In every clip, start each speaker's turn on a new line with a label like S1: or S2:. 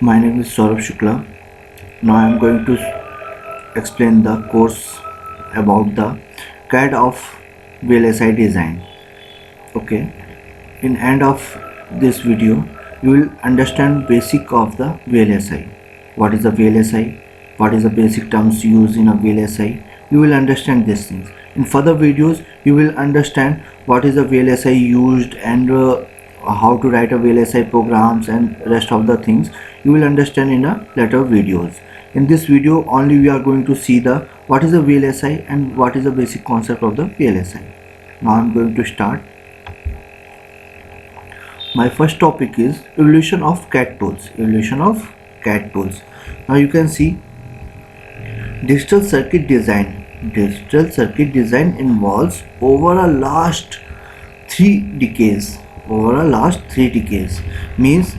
S1: My name is Saurabh Shukla. Now I am going to explain the course about the CAD of VLSI design. Okay, in end of this video you will understand basic of the VLSI. What is the VLSI? What is the basic terms used in a VLSI? You will understand these things. In further videos you will understand what is the VLSI used and how to write a VLSI programs and rest of the things you will understand in a later videos. In this video only we are going to see the what is a VLSI and what is the basic concept of the VLSI. Now I am going to start. My first topic is evolution of CAD tools. Evolution of CAD tools. Now you can see digital circuit design. Digital circuit design involves over a last 3 decades. Means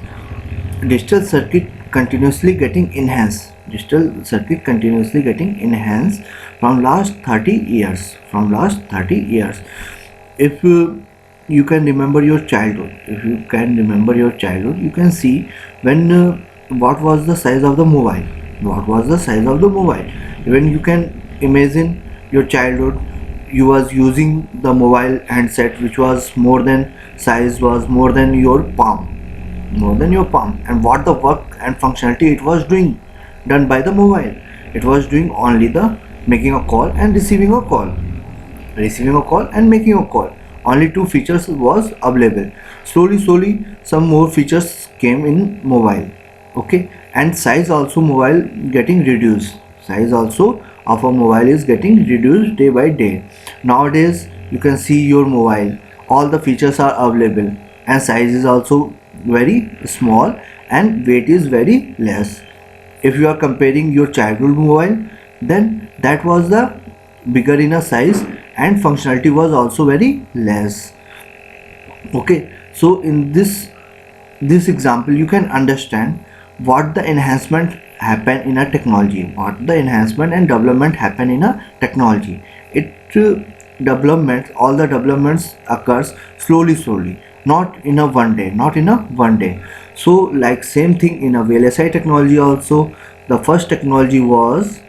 S1: digital circuit continuously getting enhanced. Digital circuit continuously getting enhanced from last 30 years. If you can remember your childhood, you can see when what was the size of the mobile. Even you can imagine your childhood, you was using the mobile handset which was more than your palm, and what the work and functionality it was doing done by the mobile. It was doing only the making a call and receiving a call, and making a call. Only 2 features was available. Slowly some more features came in mobile. Okay, and size also mobile getting reduced. Size also of a mobile is getting reduced day by day. Nowadays you can see your mobile, all the features are available and size is also very small and weight is very less. If you are comparing your childhood mobile, then that was the bigger in a size and functionality was also very less. Okay, so in this example you can understand what the enhancement happen in a technology, what the enhancement and development happen in a technology. All the developments occurs slowly, not in a one day. So like same thing in a VLSI technology also. The first technology was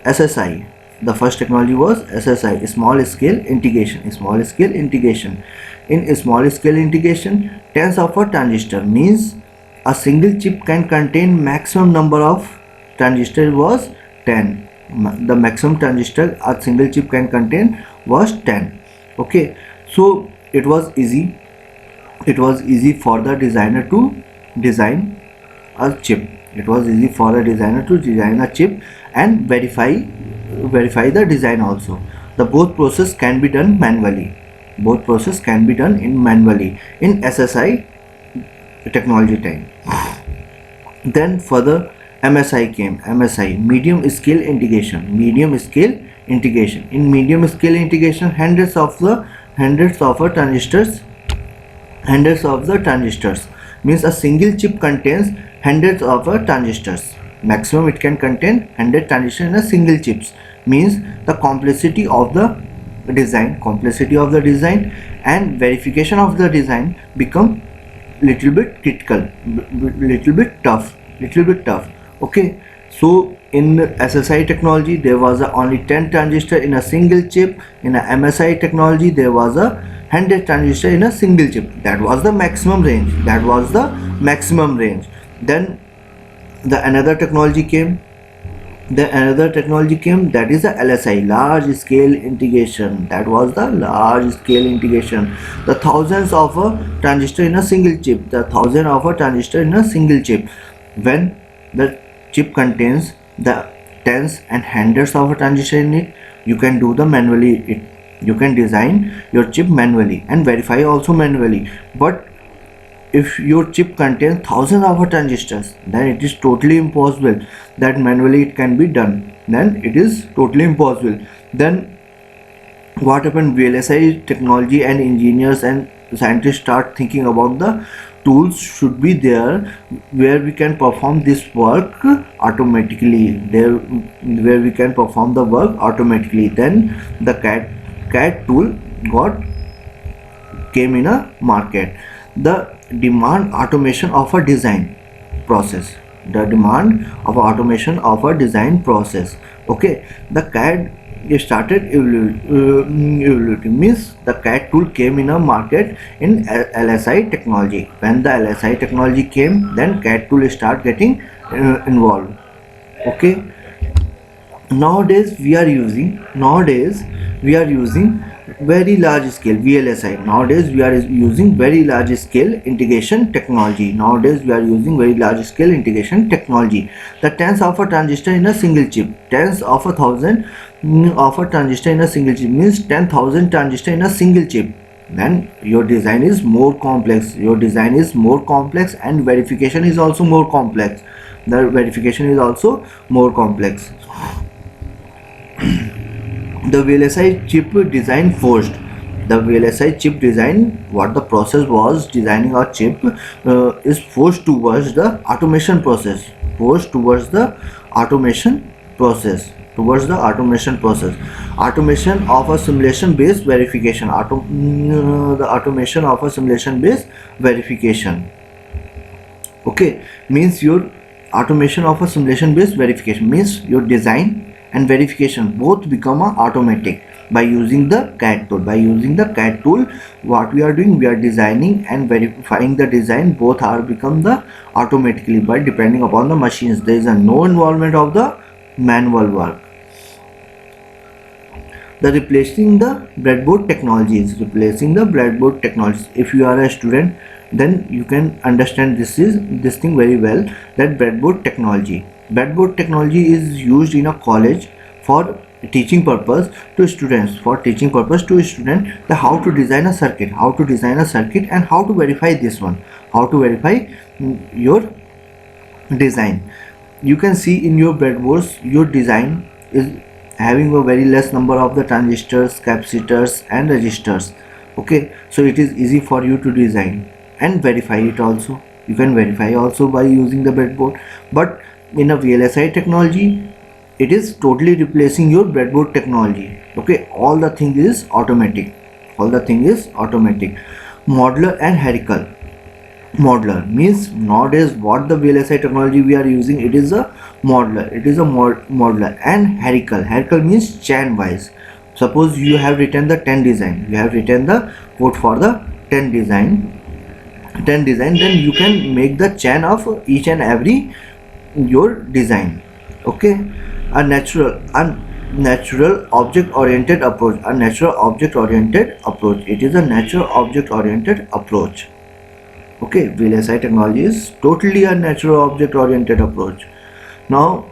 S1: SSI. Small scale integration. In small scale integration, tens of a transistor, means a single chip can contain maximum number of transistor was 10. The maximum transistor a single chip can contain was 10. Okay, so it was easy for the designer to design a chip. And verify the design also. The both process can be done manually. In SSI technology time. Then further MSI came. Medium scale integration. In medium scale integration, hundreds of the transistors, means a single chip contains hundreds of transistors. Maximum it can contain 100 transistors in a single chips. Means the complexity of the design and verification of the design become little bit critical, little bit tough. Okay, so in SSI technology there was only 10 transistor in a single chip. In a MSI technology there was a 100 transistor in a single chip. That was the maximum range. Then another technology came. That is the LSI, large scale integration. The thousands of a transistor in a single chip. When the chip contains the tens and hundreds of a transistor in it, you can do the manually. You can design your chip manually and verify also manually. But if your chip contains thousands of transistors, then it is totally impossible that manually it can be done. Then what happened? VLSI technology and engineers and scientists start thinking about the tools should be there where we can perform this work automatically. Then the CAD tool came in a market. The demand automation of a design process. The demand of automation of a design process. Okay, the CAD started evaluating, means the CAD tool came in a market in LSI technology. When the LSI technology came, then CAD tool start getting involved. Okay, nowadays we are using very large scale VLSI. Nowadays we are using very large scale integration technology. Nowadays we are using very large scale integration technology. The tens of a transistor in a single chip, tens of a thousand of a transistor in a single chip, means 10,000 transistor in a single chip. Then your design is more complex, and verification is also more complex. The verification is also more complex. The VLSI chip design forced. The VLSI chip design, what the process was designing a chip, is forced towards the automation process. Forced towards the automation process. Towards the automation process. Automation of a simulation based verification. The automation of a simulation based verification. Okay, means your automation of a simulation based verification means your design and verification both become automatic by using the CAD tool. By using the CAD tool, what we are doing, we are designing and verifying the design, both are become the automatically by depending upon the machines. There is a no involvement of the manual work. The replacing the breadboard technologies. Replacing the breadboard technologies. If you are a student, then you can understand this thing very well, that breadboard technology is used in a college for teaching purpose to students, the how to design a circuit, and how to verify this one, how to verify your design. You can see in your breadboards your design is having a very less number of the transistors, capacitors and resistors. Okay, so it is easy for you to design and verify it also. You can verify also by using the breadboard. But in a VLSI technology, it is totally replacing your breadboard technology. Okay, all the thing is automatic. Modular and hierarchical. Modular means nowadays what the VLSI technology we are using, it is a modular. Modular and hierarchical means chain wise. Suppose you have written the 10 design, you have written the code for the 10 design, then you can make the chain of each and every your design. Okay, a natural object oriented approach. It is a natural object oriented approach. Okay, VLSI technology is totally a natural object oriented approach. Now